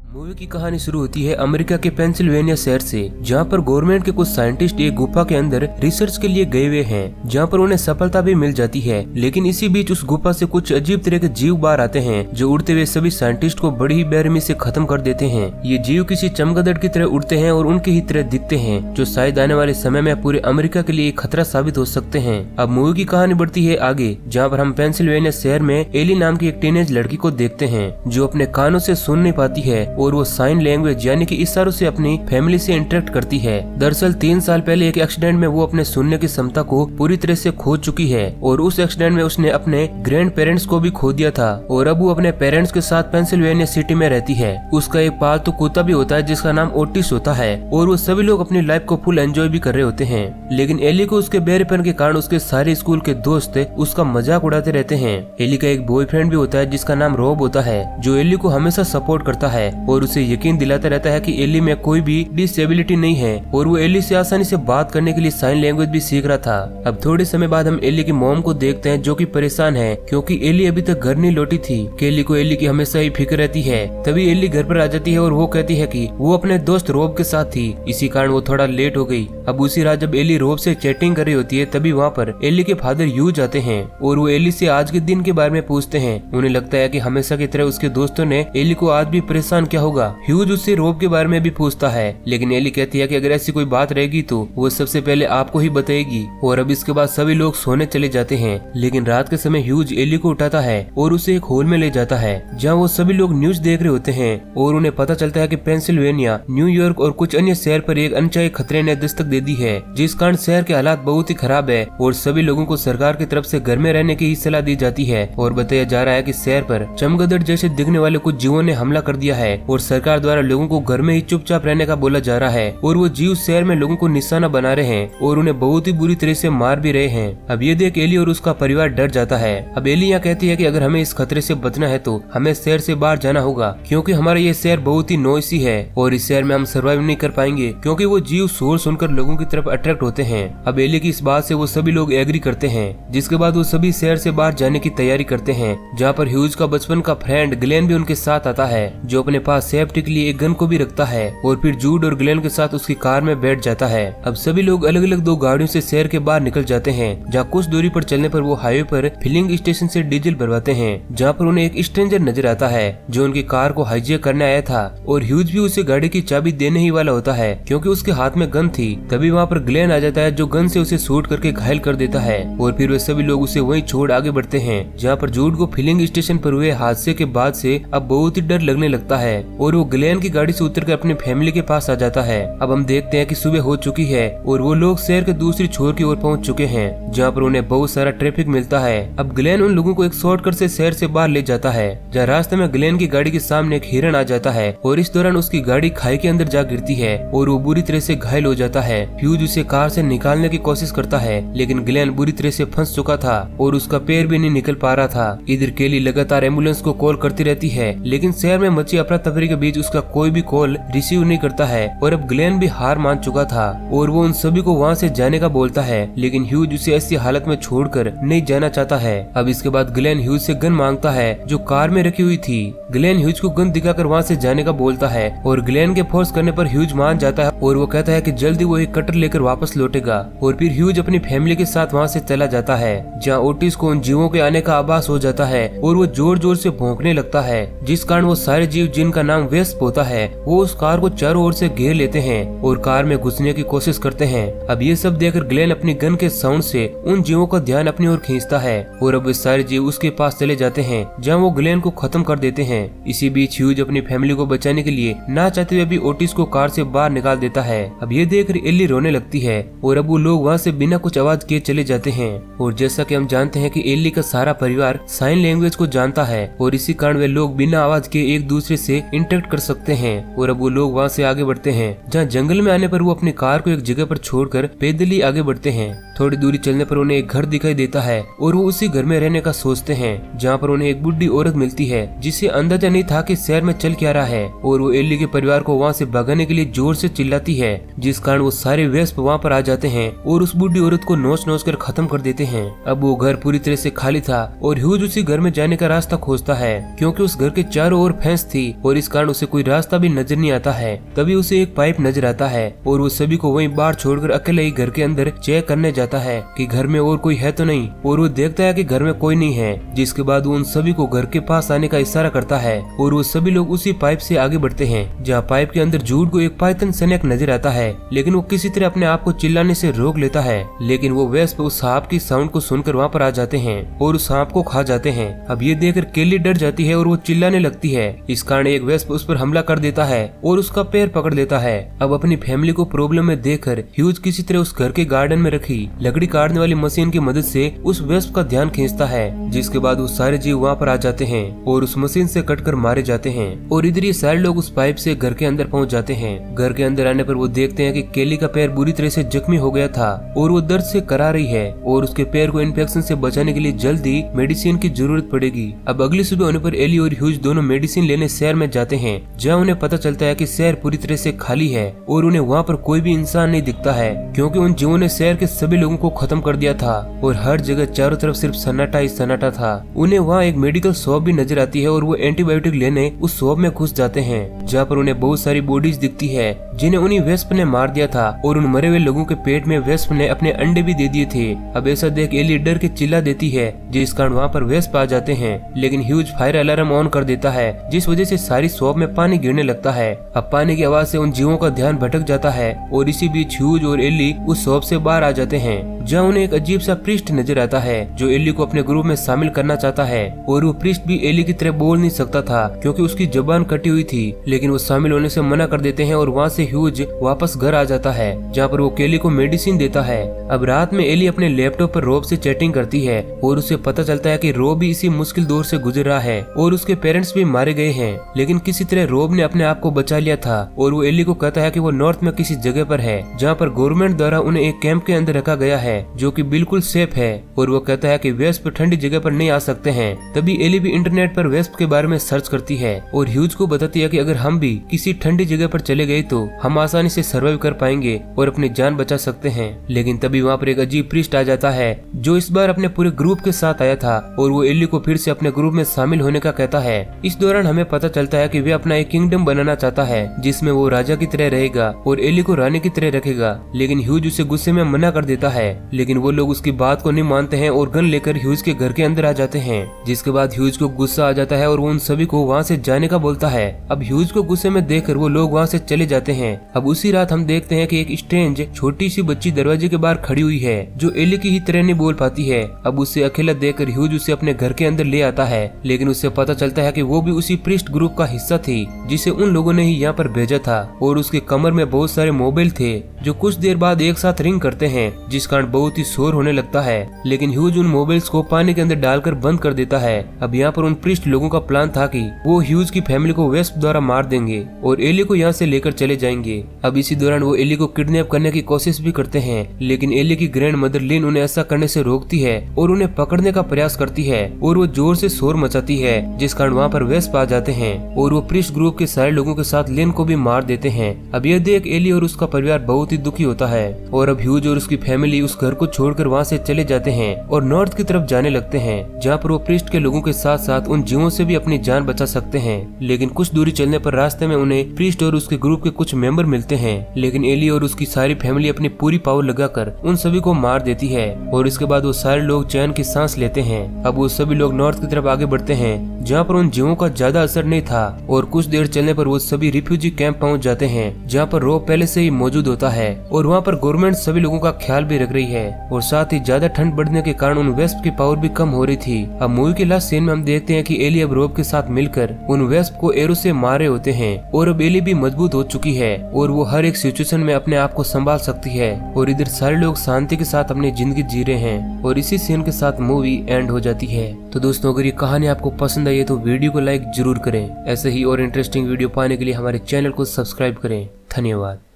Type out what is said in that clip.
Movie की कहानी शुरू होती है अमेरिका के पेंसिल्वेनिया शहर से, जहां पर गवर्नमेंट के कुछ साइंटिस्ट एक गुफा के अंदर रिसर्च के लिए गए हुए हैं, जहां पर उन्हें सफलता भी मिल जाती है। लेकिन इसी बीच उस गुफा से कुछ अजीब तरह के जीव बाहर आते हैं, जो उड़ते हुए सभी साइंटिस्ट को बड़ी ही बेरहमी से खत्म कर देते हैं। ये जीव किसी चमगादड़ की तरह उड़ते हैं और उनके ही तरह दिखते हैं, जो शायद आने वाले समय में पूरे अमेरिका के लिए एक खतरा साबित हो सकते हैं। अब मूवी की कहानी बढ़ती है आगे, जहाँ पर हम पेंसिल्वेनिया शहर में एली नाम की एक टीनेज लड़की को देखते हैं, जो अपने कानों से सुन नहीं पाती है और वो साइन लैंग्वेज यानी कि इशारों से अपनी फैमिली से इंटरेक्ट करती है। दरअसल 3 साल पहले एक एक्सीडेंट में वो अपने सुनने की क्षमता को पूरी तरह से खो चुकी है और उस एक्सीडेंट में उसने अपने ग्रैंड पेरेंट्स को भी खो दिया था और अब वो अपने पेरेंट्स के साथ पेंसिल्वेनिया सिटी में रहती है। उसका एक पालतू कुत्ता भी होता है जिसका नाम ओटिस होता है और वो सभी लोग अपनी लाइफ को फुल एंजॉय भी कर रहे होते हैं। लेकिन एली को उसके बेरेपन के कारण उसके सारे स्कूल के दोस्त उसका मजाक उड़ाते रहते हैं। एली का एक बॉयफ्रेंड भी होता है जिसका नाम रॉब होता है, जो एली को हमेशा सपोर्ट करता है और उसे यकीन दिलाता रहता है कि एली में कोई भी डिसेबिलिटी नहीं है और वो एली से आसानी से बात करने के लिए साइन लैंग्वेज भी सीख रहा था। अब थोड़े समय बाद हम एली की मॉम को देखते हैं, जो कि परेशान है क्योंकि एली अभी तक घर नहीं लौटी थी। एली को एली की हमेशा ही फिक्र रहती है। तभी एली घर पर आ जाती है और वो कहती है कि वो अपने दोस्त रॉब के साथ थी, इसी कारण वो थोड़ा लेट हो गई। अब उसी रात जब एली रॉब से चैटिंग कर रही होती है, तभी वहाँ पर एली के फादर ह्यूज आते हैं और वो एली से आज के दिन के बारे में पूछते हैं। उन्हें लगता है कि हमेशा की तरह उसके दोस्तों ने एली को आज भी परेशान किया होगा। ह्यूज उससे रॉब के बारे में भी पूछता है, लेकिन एली कहती है कि अगर ऐसी कोई बात रहेगी तो वो सबसे पहले आपको ही बताएगी। और अब इसके बाद सभी लोग सोने चले जाते हैं, लेकिन रात के समय ह्यूज एली को उठाता है और उसे एक हॉल में ले जाता है, जहाँ वो सभी लोग न्यूज देख रहे होते हैं और उन्हें पता चलता है कि पेंसिल्वेनिया, न्यूयॉर्क और कुछ अन्य शहर पर एक अनचाहे खतरे ने दस्तक दे दी है, जिस कारण शहर के हालात बहुत ही खराब है और सभी लोगों को सरकार की तरफ से घर में रहने की ही सलाह दी जाती है। और बताया जा रहा है कि शहर पर चमगादड़ जैसे दिखने वाले कुछ जीवों ने हमला कर दिया है और सरकार द्वारा लोगों को घर में ही चुपचाप रहने का बोला जा रहा है और वो जीव शहर में लोगों को निशाना बना रहे हैं और उन्हें बहुत ही बुरी तरह से मार भी रहे हैं। अब ये देख एली और उसका परिवार डर जाता है। अब एली यहाँ कहती है कि अगर हमें इस खतरे से बचना है तो हमें शहर से बाहर जाना होगा, क्योंकि हमारा ये शहर बहुत ही नॉइसी है और इस शहर में हम सर्वाइव नहीं कर पाएंगे, क्योंकि वो जीव शोर सुनकर लोगों की तरफ अट्रैक्ट होते हैं। अब एली की इस बात से वो सभी लोग एग्री करते हैं, जिसके बाद वो सभी शहर से बाहर जाने की तैयारी करते हैं, जहाँ पर ह्यूज का बचपन का फ्रेंड ग्लेन भी उनके साथ आता है, जो अपने पास सेफ्टी के लिए एक गन को भी रखता है और फिर जूड और ग्लेन के साथ उसकी कार में बैठ जाता है। अब सभी लोग अलग अलग 2 गाड़ियों से शहर के बाहर निकल जाते हैं, जहाँ कुछ दूरी पर चलने पर वो हाईवे पर फिलिंग स्टेशन से डीजल भरवाते हैं, जहाँ पर उन्हें एक स्ट्रेंजर नजर आता है जो उनकी कार को हाईजैक करने आया था और ह्यूज भी उसे गाड़ी की चाबी देने ही वाला होता है क्योंकि उसके हाथ में गन थी। तभी वहाँ पर ग्लेन आ जाता है, जो गन से उसे शूट करके घायल कर देता है और फिर वे सभी लोग उसे वहीं छोड़ आगे बढ़ते हैं, जहाँ पर जूड को फिलिंग स्टेशन पर हुए हादसे के बाद से अब बहुत ही डर लगने लगता है और वो ग्लेन की गाड़ी से उतरकर अपनी फैमिली के पास आ जाता है। अब हम देखते हैं कि सुबह हो चुकी है और वो लोग शहर के दूसरी छोर की ओर पहुंच चुके हैं, जहाँ पर उन्हें बहुत सारा ट्रैफिक मिलता है। अब ग्लेन उन लोगों को एक शॉर्टकट से शहर से बाहर ले जाता है, जहाँ रास्ते में ग्लेन की गाड़ी के सामने एक हिरन आ जाता है और इस दौरान उसकी गाड़ी खाई के अंदर जा गिरती है और वो बुरी तरह से घायल हो जाता है। ह्यूज उसे कार से निकालने की कोशिश करता है, लेकिन ग्लेन बुरी तरह से फंस चुका था और उसका पैर भी नहीं निकल पा रहा था। इधर केली लगातार एम्बुलेंस को कॉल करती रहती है, लेकिन शहर में मची अफरा तफरी के बीच उसका कोई भी कॉल रिसीव नहीं करता है और अब ग्लेन भी हार मान चुका था और वो उन सभी को वहाँ से जाने का बोलता है, लेकिन ह्यूज उसे ऐसी हालत में छोड़कर नहीं जाना चाहता है। अब इसके बाद ग्लेन ह्यूज से गन मांगता है जो कार में रखी हुई थी। ग्लेन ह्यूज को गन दिखाकर वहाँ से जाने का बोलता है और ग्लेन के फोर्स करने पर ह्यूज मान जाता है और वो कहता है कि जल्दी वो एक कटर लेकर वापस लौटेगा और फिर ह्यूज अपनी फैमिली के साथ वहाँ से चला जाता है, जहाँ ओटिस को उन जीवों के आने का आभास हो जाता है और वो जोर जोर से भौंकने लगता है, जिस कारण वो सारे जीव जिनका नाम वेस्प होता है वो उस कार को चारों ओर से घेर लेते हैं और कार में घुसने की कोशिश करते हैं। अब ये सब देखकर ग्लेन अपनी गन के साउंड से उन जीवों का ध्यान अपनी ओर खींचता है और अब वे सारे जीव उसके पास चले जाते हैं, जहाँ वो ग्लेन को खत्म कर देते हैं। इसी बीच ह्यूज अपनी फैमिली को बचाने के लिए ना चाहते हुए भी ओटिस को कार से बाहर निकाल देता है। अब ये देखकर एली रोने लगती है और अब वो लोग वहाँ से बिना कुछ आवाज किए चले जाते हैं। और जैसा कि हम जानते हैं कि एली का सारा परिवार साइन लैंग्वेज को जानता है और इसी कारण वे लोग बिना आवाज के एक दूसरे से इंटरेक्ट कर सकते हैं और अब वो लोग वहाँ से आगे बढ़ते हैं, जहाँ जंगल में आने पर वो अपनी कार को एक जगह पर छोड़कर पैदल ही आगे बढ़ते हैं। थोड़ी दूरी चलने पर उन्हें एक घर दिखाई देता है और वो उसी घर में रहने का सोचते हैं, जहाँ पर उन्हें एक बुढ़ी औरत मिलती है जिसे अंदाजा नहीं था कि शहर में चल क्या रहा है और वो एली के परिवार को वहाँ से भगाने के लिए जोर से चिल्लाती है, जिस कारण वो सारे वेस्प वहाँ पर आ जाते हैं और उस बुढ़ी औरत को नोच नोच कर खत्म कर देते हैं। अब वो घर पूरी तरह से खाली था और ह्यूज उसी घर में जाने का रास्ता खोजता है, क्योंकि उस घर के चारों ओर फैंस थी और इस कारण उसे कोई रास्ता भी नजर नहीं आता है। तभी उसे एक पाइप नजर आता है और वो सभी को वहीं बाहर छोड़कर अकेले ही घर के अंदर चेक करने जाता है कि घर में और कोई है तो नहीं, और वो देखता है कि घर में कोई नहीं है। जिसके बाद वो उन सभी को घर के पास आने का इशारा करता है और वो सभी लोग उसी पाइप से आगे बढ़ते हैं, जहाँ पाइप के अंदर जूड को एक पाइथन स्नेक नजर आता है। लेकिन वो किसी तरह अपने आप को चिल्लाने से रोक लेता है, लेकिन वो वेस्प उस सांप की साउंड को सुनकर वहाँ पर आ जाते हैं और उस सांप को खा जाते हैं। अब ये देखकर केली डर जाती है और वो चिल्लाने लगती है। इस कारण एक वेस्प उस पर हमला कर देता है और उसका पैर पकड़ लेता है। अब अपनी फैमिली को प्रॉब्लम में देखकर ह्यूज किसी तरह उस घर के गार्डन में रखी लकड़ी काटने वाली मशीन की मदद से उस वेस्प का ध्यान खींचता है, जिसके बाद वो सारे जीव वहाँ पर आ जाते हैं और उस मशीन से कटकर मारे जाते हैं। और इधर ये सारे लोग उस पाइप से घर के अंदर पहुँच जाते हैं। घर के अंदर आने पर वो देखते हैं कि केली का पैर बुरी तरह से जख्मी हो गया था और वो दर्द से करा रही है और उसके पैर को इन्फेक्शन से बचाने के लिए जल्दी मेडिसिन की जरूरत पड़ेगी। अब अगली सुबह होने पर एली और ह्यूज दोनों मेडिसिन लेने शहर में जाते हैं, जहाँ उन्हें पता चलता है कि शहर पूरी तरह से खाली है और उन्हें वहाँ पर कोई भी इंसान नहीं दिखता है, क्योंकि उन जीवों ने शहर के सभी लोगों को खत्म कर दिया था और हर जगह चारों तरफ सिर्फ सन्नाटा ही सन्नाटा था। उन्हें वहाँ एक मेडिकल शॉप भी नजर आती है और वो एंटीबायोटिक लेने उस शॉप में घुस जाते हैं, जहाँ पर उन्हें बहुत सारी बॉडीज दिखती है जिन्हें उन्हीं वेस्प ने मार दिया था और उन मरे हुए लोगों के पेट में वेस्प ने अपने अंडे भी दे दिए थे। अब ऐसा देख एली डर के चिल्ला देती है, जिस कारण वहाँ पर वेस्प आ जाते हैं, लेकिन ह्यूज फायर अलार्म ऑन कर देता है, जिस वजह से सारी शॉप में पानी गिरने लगता है। अब पानी की आवाज से उन जीवों का ध्यान भटक जाता है और इसी बीच ह्यूज और एली उस शॉप से बाहर आ जाते हैं, जहाँ उन्हें एक अजीब सा प्रीस्ट नजर आता है जो एली को अपने ग्रुप में शामिल करना चाहता है। और वो प्रीस्ट भी एली की तरह बोल नहीं सकता था क्योंकि उसकी जुबान कटी हुई थी, लेकिन वो शामिल होने से मना कर देते हैं और वहाँ से ह्यूज वापस घर आ जाता है, जहाँ पर वो केली को मेडिसिन देता है। अब रात में एली अपने लैपटॉप पर रोब से चैटिंग करती है और उसे पता चलता है कि रोब भी इसी मुश्किल दौर से गुजर रहा है और उसके पेरेंट्स भी मारे गए हैं, लेकिन किसी तरह रोब ने अपने आप को बचा लिया था। और वो एली को कहता है कि वो नॉर्थ में किसी जगह पर है जहाँ पर गवर्नमेंट द्वारा उन्हें एक कैंप के अंदर रखा गया है जो कि बिल्कुल सेफ है, और वो कहता है कि वेस्प ठंडी जगह पर नहीं आ सकते हैं। तभी एली भी इंटरनेट पर वेस्प के बारे में सर्च करती है और ह्यूज को बताती है कि अगर हम भी किसी ठंडी जगह पर चले गए तो हम आसानी से सर्वाइव कर पाएंगे और अपनी जान बचा सकते हैं। लेकिन तभी वहाँ पर एक अजीब प्रीस्ट आ जाता है जो इस बार अपने पूरे ग्रुप के साथ आया था और वो एली को फिर से अपने ग्रुप में शामिल होने का कहता है। इस दौरान हमें पता चलता है कि वे अपना एक किंगडम बनाना चाहता है जिसमें वो राजा की तरह रहेगा और एली को रानी की तरह रखेगा, लेकिन ह्यूज उसे गुस्से में मना कर देता है। लेकिन वो लोग उसकी बात को नहीं मानते हैं और गन लेकर ह्यूज के घर के अंदर आ जाते हैं, जिसके बाद ह्यूज को गुस्सा आ जाता है और वो उन सभी को वहाँ से जाने का बोलता है। अब ह्यूज को गुस्से में देखकर वो लोग वहाँ से चले जाते हैं। अब उसी रात हम देखते हैं कि एक स्ट्रेंज छोटी सी बच्ची दरवाजे के बाहर खड़ी हुई है जो एली की ही तरह नहीं बोल पाती है। अब उसे अकेला देखकर ह्यूज उसे अपने घर के अंदर ले आता है, लेकिन उससे पता चलता है कि वो भी उसी प्रीस्ट ग्रुप का हिस्सा थी जिसे उन लोगों ने ही यहाँ पर भेजा था, और उसके कमर में बहुत सारे मोबाइल थे जो कुछ देर बाद एक साथ रिंग करते हैं, जिस कारण बहुत ही शोर होने लगता है। लेकिन ह्यूज उन मोबाइल्स को पानी के अंदर डालकर बंद कर देता है। अब यहाँ पर उन प्रीस्ट लोगों का प्लान था कि वो ह्यूज की फैमिली को वेस्प द्वारा मार देंगे और एली को यहाँ से लेकर चले जाएंगे। अब इसी दौरान वो एली को किडनैप करने की कोशिश भी करते हैं, लेकिन एली की ग्रैंड मदर लिन उन्हें ऐसा करने से रोकती है और उन्हें पकड़ने का प्रयास करती है और वो जोर से शोर मचाती है, जिस कारण वहाँ पर वेस्प आ जाते हैं और वो प्रीस्ट ग्रुप के सारे लोगों के साथ लिन को भी मार देते हैं। अब यह देख एली और उसका परिवार बहुत ही दुखी होता है और अब ह्यूज और उसकी फैमिली उस घर को छोड़कर वहाँ से चले जाते हैं और नॉर्थ की तरफ जाने लगते हैं, जहाँ पर वो प्रीस्ट के लोगों के साथ साथ उन जीवों से भी अपनी जान बचा सकते हैं। लेकिन कुछ दूरी चलने पर रास्ते में उन्हें प्रीस्ट और उसके ग्रुप के कुछ मेंबर मिलते हैं, लेकिन एली और उसकी सारी फैमिली अपनी पूरी पावर लगाकर उन सभी को मार देती है और इसके बाद वो सारे लोग चैन की सांस लेते हैं। अब वो सभी लोग नॉर्थ की तरफ आगे बढ़ते हैं, जहाँ पर उन जीवों का ज्यादा असर नहीं था और कुछ देर चलने पर वो सभी रिफ्यूजी कैंप पहुँच जाते हैं, जहाँ पर रोब पहले से ही मौजूद होता है और वहाँ पर गवर्नमेंट सभी लोगों का ख्याल भी रख रही है और साथ ही ज्यादा ठंड बढ़ने के कारण उन वेस्प की पावर भी कम हो रही थी। अब मूवी के लास्ट सीन में हम देखते हैं कि एली अब रोब के साथ मिलकर उन वेस्प को एरो से मार रहे होते हैं और अब एली भी मजबूत हो चुकी है और वो हर एक सिचुएशन में अपने आप को संभाल सकती है और इधर सारे लोग शांति के साथ अपनी जिंदगी जी रहे हैं और इसी सीन के साथ मूवी एंड हो जाती है। तो दोस्तों, अगर ये कहानी आपको पसंद आई है तो वीडियो को लाइक जरूर करें। ऐसे ही और इंटरेस्टिंग वीडियो पाने के लिए हमारे चैनल को सब्सक्राइब करें। धन्यवाद।